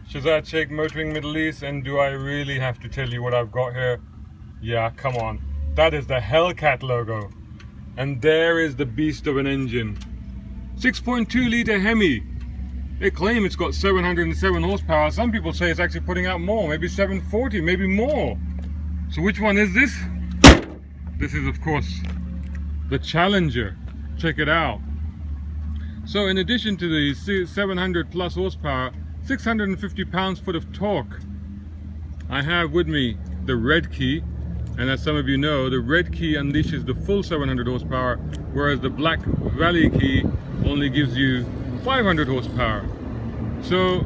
Shazad Sheikh, Motoring Middle East, and do I really have to tell you what I've got here? Yeah, come on. That is the Hellcat logo. And there is the beast of an engine. 6.2 litre Hemi. They claim it's got 707 horsepower. Some people say it's actually putting out more, maybe 740, maybe more. So which one is this? This is, of course, the Challenger. Check it out. So in addition to the 700 plus horsepower, 650 pounds-foot of torque, I have with me the red key, and as some of you know, the red key unleashes the full 700 horsepower, whereas the black valley key only gives you 500 horsepower. So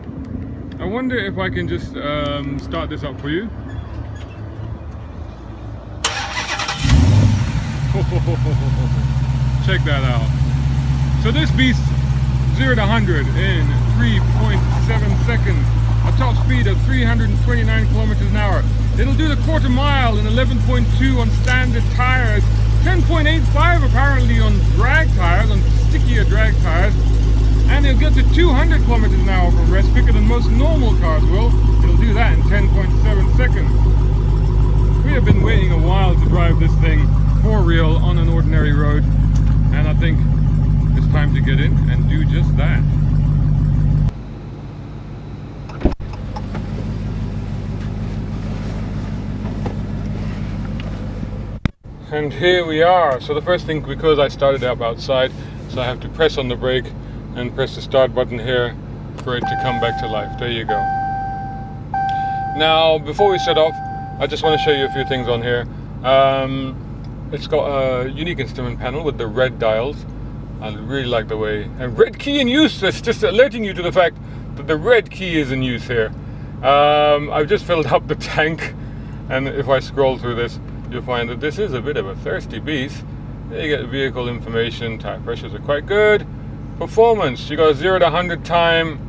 I wonder if I can just start this up for you. Check that out. So this beast 0 to 100 in 3.7 seconds, a top speed of 329 kilometers an hour. It'll do the quarter mile in 11.2 on standard tires, 10.85 apparently on drag tires, on stickier drag tires, and it'll get to 200 kilometers an hour from rest, quicker than most normal cars will. It'll do that in 10.7 seconds. We have been waiting a while to drive this thing for real on an ordinary road, and I think it's time to get in and do just that. And here we are. So the first thing, because I started up outside, so I have to press on the brake and press the start button here for it to come back to life. There you go. Now, before we set off, I just want to show you a few things on here. It's got a unique instrument panel with the red dials. I really like the way, and red key in use. It's just alerting you to the fact that the red key is in use here. I've just filled up the tank, and if I scroll through this, you'll find that this is a bit of a thirsty beast. You get vehicle information, tire pressures are quite good. Performance, you got 0 to 100 time,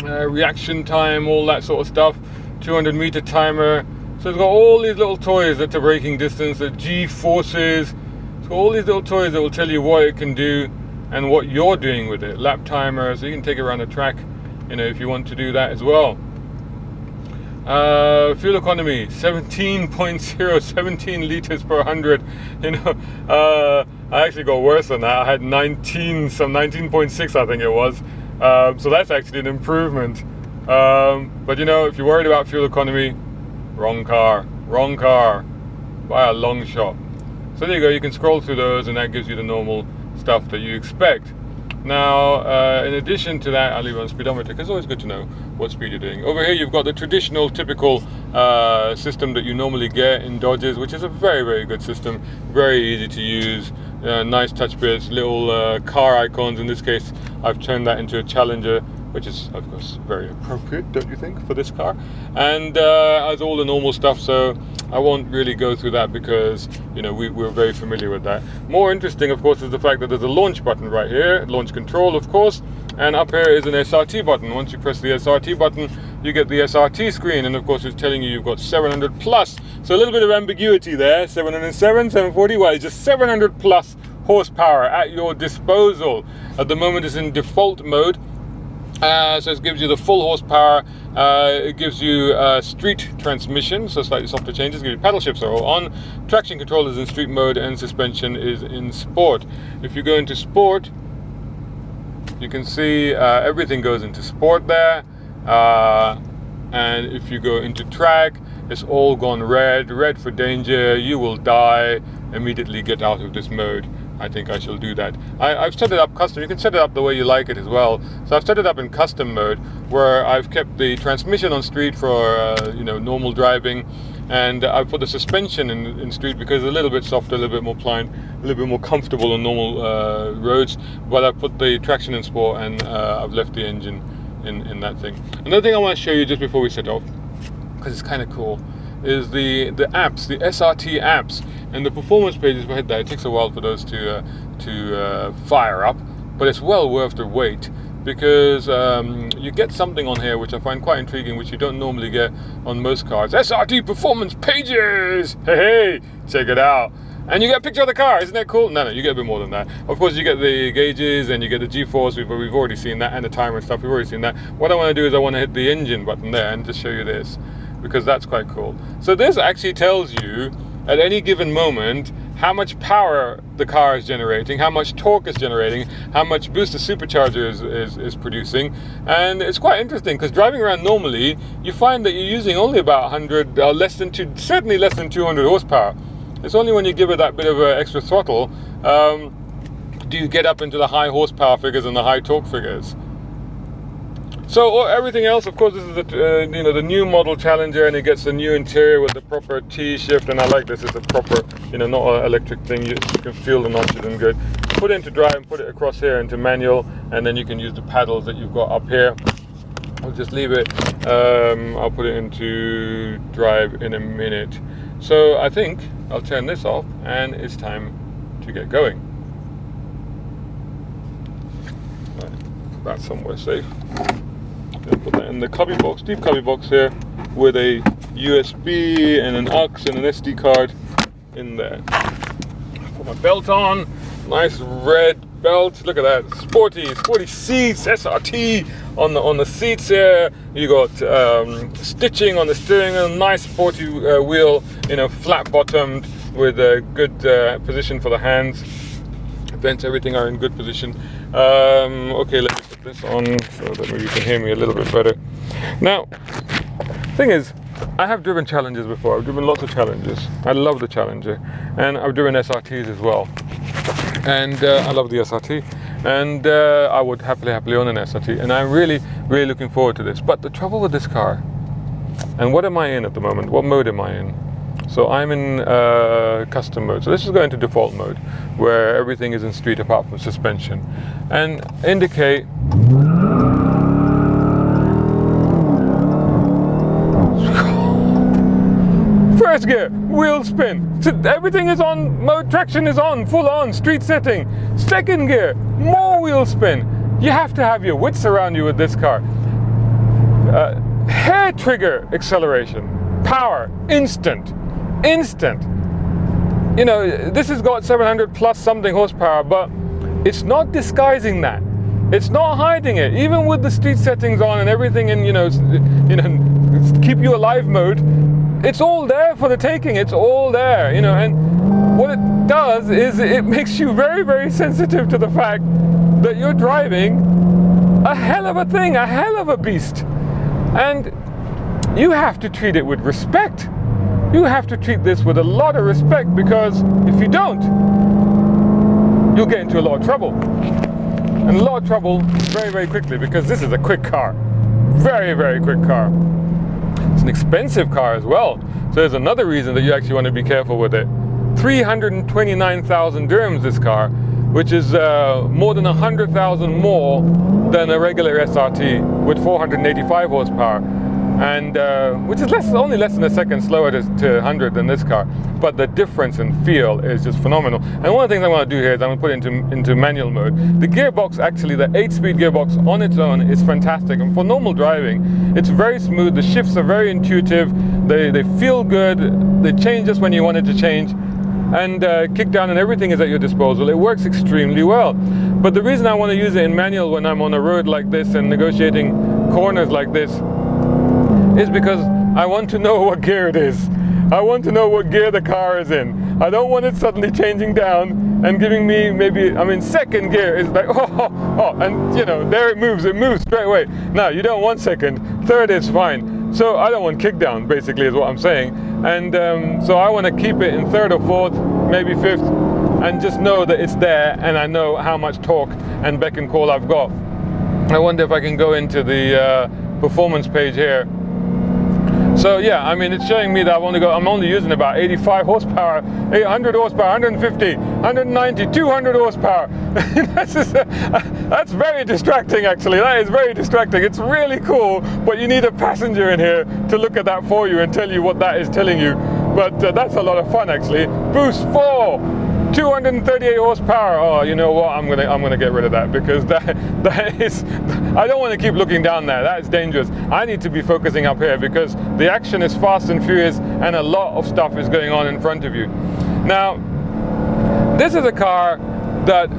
reaction time, all that sort of stuff. 200 meter timer. So it's got all these little toys at the braking distance, the G forces. It's got all these little toys that will tell you what it can do and what you're doing with it. Lap timer, so you can take it around the track, you know, if you want to do that as well. Fuel economy 17 liters per 100. You know, I actually got worse than that. I had 19.6 I think it was. So that's actually an improvement. But you know, if you're worried about fuel economy, wrong car by a long shot. So there you go, you can scroll through those and that gives you the normal stuff that you expect. Now, in addition to that, I'll leave on speedometer because it's always good to know what speed you're doing. Over here you've got the traditional, typical system that you normally get in Dodges, which is a very, very good system, very easy to use, nice touch bits, little car icons. In this case, I've turned that into a Challenger, which is, of course, very appropriate, don't you think, for this car? And as all the normal stuff, so I won't really go through that because, you know, we're very familiar with that. More interesting, of course, is the fact that there's a launch button right here, launch control, of course, and up here is an SRT button. Once you press the SRT button, you get the SRT screen, and of course it's telling you you've got 700 plus. So a little bit of ambiguity there, 707, 740, well, it's just 700 plus horsepower at your disposal. At the moment it's in default mode. So it gives you the full horsepower, it gives you street transmission, so slightly softer changes, gives you paddle shifts are all on, traction control is in street mode, and suspension is in sport. If you go into sport, you can see everything goes into sport there, and if you go into track, it's all gone red for danger, you will die, immediately get out of this mode. I think I shall do that. I've set it up custom. You can set it up the way you like it as well. So I've set it up in custom mode, where I've kept the transmission on street for you know, normal driving, and I've put the suspension in street because it's a little bit softer, a little bit more pliant, a little bit more comfortable on normal roads. But I've put the traction in sport, and I've left the engine in that thing. Another thing I want to show you just before we set off, because it's kind of cool, is the apps, the SRT apps, and the performance pages for that. It takes a while for those to fire up, but it's well worth the wait, because you get something on here which I find quite intriguing, which you don't normally get on most cars. SRT performance pages! Hey, check it out. and you get a picture of the car. Isn't that cool? No, you get a bit more than that. Of course, you get the gauges and you get the G-force. We've already seen that, and the timer and stuff. We've already seen that. What I want to do is I want to hit the engine button there and just show you this, because that's quite cool. So this actually tells you at any given moment how much power the car is generating, how much torque is generating, how much boost the supercharger is producing. And it's quite interesting, because driving around normally, you find that you're using only about 100, certainly less than 200 horsepower. It's only when you give it that bit of extra throttle do you get up into the high horsepower figures and the high torque figures. So everything else, of course, this is the new model Challenger, and it gets a new interior with the proper T-shift, and I like this. It's a proper, not an electric thing. You can feel the notches and good. Put it into drive and put it across here into manual, and then you can use the paddles that you've got up here. I'll just leave it. I'll put it into drive in a minute. So I think I'll turn this off, and it's time to get going. Right, put that somewhere safe. Put that in the cubby box, deep cubby box here, with a USB and an aux and an SD card in there. Put my belt on, nice red belt. Look at that, sporty seats, SRT on the seats here. You got stitching on the steering wheel, nice sporty wheel, flat bottomed with a good position for the hands. Vents, everything are in good position. Okay, let me put this on so that maybe you can hear me a little bit better. Now, thing is, I have driven Challengers before. I've driven lots of Challengers. I love the Challenger, and I've driven SRTs as well. And I love the SRT, and I would happily own an SRT. And I'm really looking forward to this. But the trouble with this car, and what am I in at the moment? What mode am I in? So I'm in custom mode. So this is going to default mode, where everything is in street apart from suspension. And indicate. First gear, wheel spin. So everything is on, mode traction is on, full on, street setting. Second gear, more wheel spin. You have to have your wits around you with this car. Hair trigger acceleration, power, instant. This has got 700 plus something horsepower, but it's not disguising that. It's not hiding it. Even with the street settings on and everything in, keep you alive mode, it's all there for the taking. It's all there, and what it does is it makes you very sensitive to the fact that you're driving a hell of a thing, a hell of a beast. And you have to treat it with respect. You have to treat this with a lot of respect, because if you don't, you'll get into a lot of trouble. And a lot of trouble very quickly, because this is a quick car. Very quick car. It's an expensive car as well. So there's another reason that you actually want to be careful with it. 329,000 dirhams this car, which is more than 100,000 more than a regular SRT with 485 horsepower. And which is only less than a second slower to 100 than this car, but the difference in feel is just phenomenal. And one of the things I want to do here is I'm going to put it into manual mode. The gearbox, actually, the 8-speed gearbox on its own is fantastic, and for normal driving, it's very smooth. The shifts are very intuitive. They feel good. They change just when you want it to change, and kick down and everything is at your disposal. It works extremely well. But the reason I want to use it in manual when I'm on a road like this and negotiating corners like this is because I want to know what gear it is. I want to know what gear the car is in. I don't want it suddenly changing down and giving me maybe, second gear is like, and there it moves straight away. Now, you don't want second, third is fine. So I don't want kick down, basically, is what I'm saying. And so I want to keep it in third or fourth, maybe fifth, and just know that it's there, and I know how much torque and beck and call I've got. I wonder if I can go into the performance page here. So yeah, it's showing me that I'm only using about 85 horsepower, 800 horsepower, 150, 190, 200 horsepower. That's very distracting, actually. That is very distracting. It's really cool, but you need a passenger in here to look at that for you and tell you what that is telling you. But that's a lot of fun, actually. Boost 4, 238 horsepower. Oh, you know what? I'm gonna get rid of that, because that is. I don't want to keep looking down there. That is dangerous. I need to be focusing up here, because the action is fast and furious, and a lot of stuff is going on in front of you. Now, This is a car that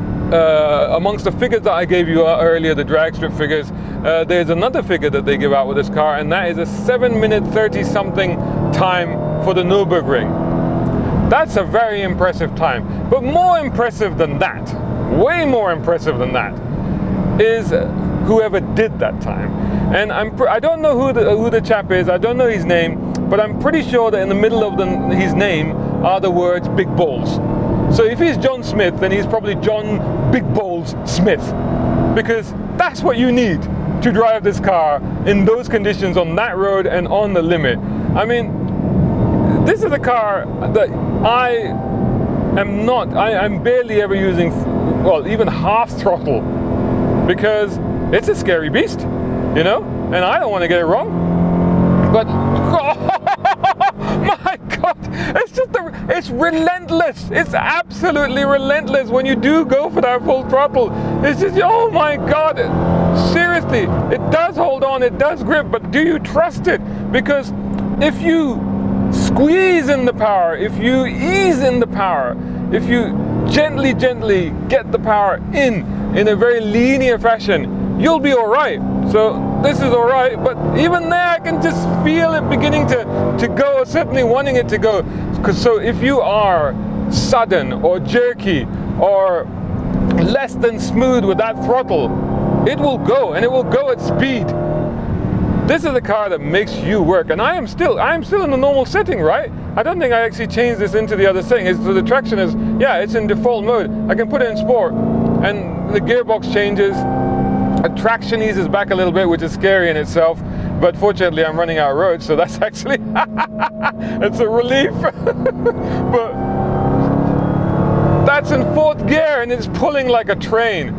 amongst the figures that I gave you earlier, the drag strip figures, there's another figure that they give out with this car, and that is a 7-minute 30-something time for the Nürburgring. That's a very impressive time. But more impressive than that, way more impressive than that, is whoever did that time. And I don't know who the chap is, I don't know his name, but I'm pretty sure that in the middle of his name are the words Big Balls. So if he's John Smith, then he's probably John Big Balls Smith, because that's what you need to drive this car in those conditions on that road and on the limit. I mean, this is a car that I'm barely ever using, well, even half throttle, because it's a scary beast, you know, and I don't want to get it wrong. But my God, it's relentless. It's absolutely relentless when you do go for that full throttle. It's just, oh my God, seriously, it does hold on, it does grip, but do you trust it? Because if you squeeze in the power, if you ease in the power, if you gently get the power in a very linear fashion, you'll be all right. So this is all right, but even there I can just feel it beginning to go, certainly wanting it to go. So if you are sudden or jerky or less than smooth with that throttle, it will go, and it will go at speed. This is a car that makes you work, and I am still in the normal setting, right? I don't think I actually changed this into the other setting. So the traction is, yeah, it's in default mode. I can put it in sport, and the gearbox changes. Traction eases back a little bit, which is scary in itself, but fortunately I'm running out of road, so that's actually it's a relief. But that's in 4th gear and it's pulling like a train.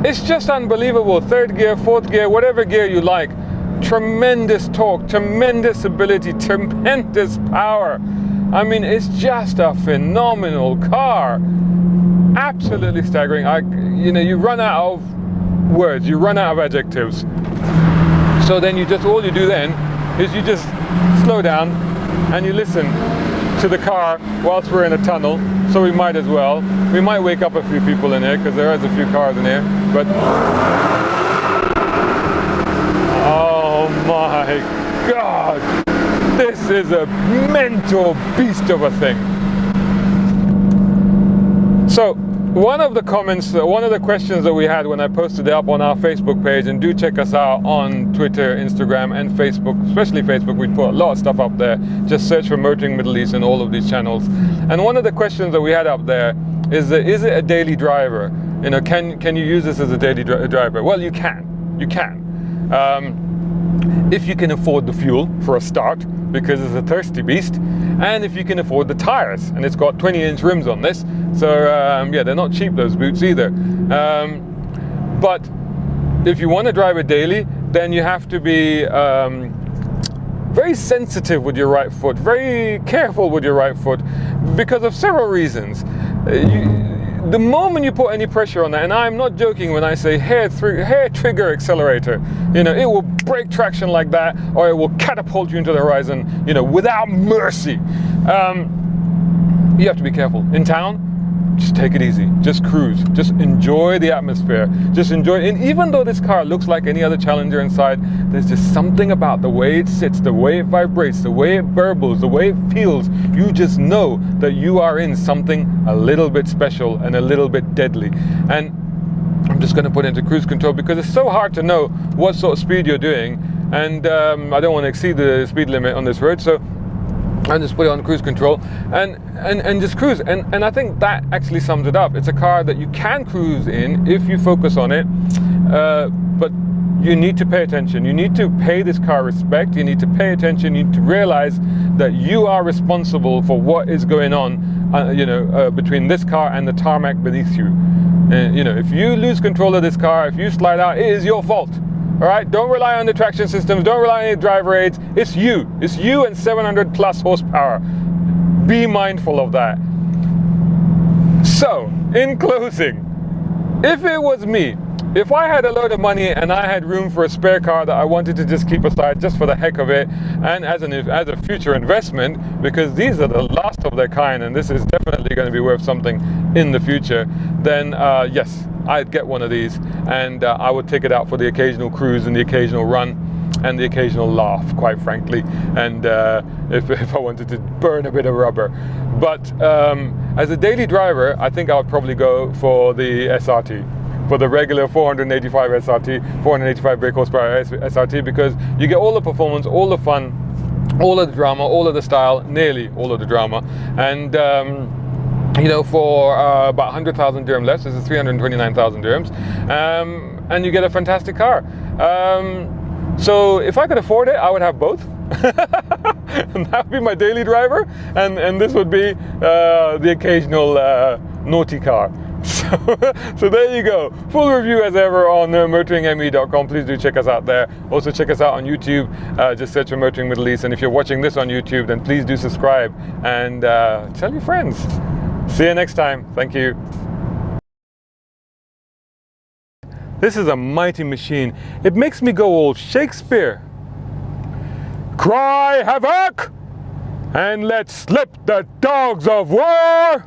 It's just unbelievable. 3rd gear, 4th gear, whatever gear you like. Tremendous torque, tremendous ability, tremendous power. I mean, it's just a phenomenal car. Absolutely staggering. You run out of words, you run out of adjectives. So then all you do then is you just slow down and you listen to the car whilst we're in a tunnel. So we might as well. We might wake up a few people in here because there is a few cars in here. But oh my God, this is a mental beast of a thing. So one of the comments, one of the questions that we had when I posted it up on our Facebook page, and do check us out on Twitter, Instagram and Facebook, especially Facebook, we put a lot of stuff up there. Just search for Motoring Middle East in all of these channels. And one of the questions that we had up there is it a daily driver? You know, can you use this as a daily driver? Well, you can. If you can afford the fuel for a start, because it's a thirsty beast, and if you can afford the tires, and it's got 20-inch rims on this, so yeah, they're not cheap, those boots either. But if you want to drive it daily, then you have to be very sensitive with your right foot, very careful with your right foot, because of several reasons. The moment you put any pressure on that, and I'm not joking when I say hair trigger accelerator, you know, it will break traction like that, or it will catapult you into the horizon, you know, without mercy. You have to be careful. In town, just take it easy, just cruise, just enjoy the atmosphere, just enjoy it. And even though this car looks like any other Challenger inside, there's just something about the way it sits, the way it vibrates, the way it burbles, the way it feels. You just know that you are in something a little bit special and a little bit deadly. And I'm just going to put it into cruise control because it's so hard to know what sort of speed you're doing, and I don't want to exceed the speed limit on this road, so I just put it on cruise control and just cruise. And I think that actually sums it up. It's a car that you can cruise in if you focus on it, but you need to pay attention. You need to pay this car respect. You need to pay attention. You need to realize that you are responsible for what is going on, you know, between this car and the tarmac beneath you. You know, if you lose control of this car, if you slide out, it is your fault. All right, don't rely on the traction systems, don't rely on any driver aids. It's you and 700 plus horsepower. Be mindful of that. So, in closing, if it was me, if I had a load of money and I had room for a spare car that I wanted to just keep aside just for the heck of it, and as a future investment, because these are the last of their kind and this is definitely going to be worth something in the future, then yes, I'd get one of these, and I would take it out for the occasional cruise and the occasional run and the occasional laugh, quite frankly, and if I wanted to burn a bit of rubber. But as a daily driver, I think I would probably go for the SRT, for the regular 485 SRT, 485 brake horsepower SRT, because you get all the performance, all the fun, all of the drama, all of the style, nearly all of the drama, and you know, for about 100,000 dirham less, this is 329,000 dirhams, and you get a fantastic car. So if I could afford it, I would have both. And that would be my daily driver, and this would be the occasional naughty car. So there you go. Full review as ever on motoringme.com. Please do check us out there. Also check us out on YouTube. Just search for Motoring Middle East. And if you're watching this on YouTube, then please do subscribe and tell your friends. See you next time. Thank you. This is a mighty machine. It makes me go all Shakespeare. Cry havoc and let slip the dogs of war.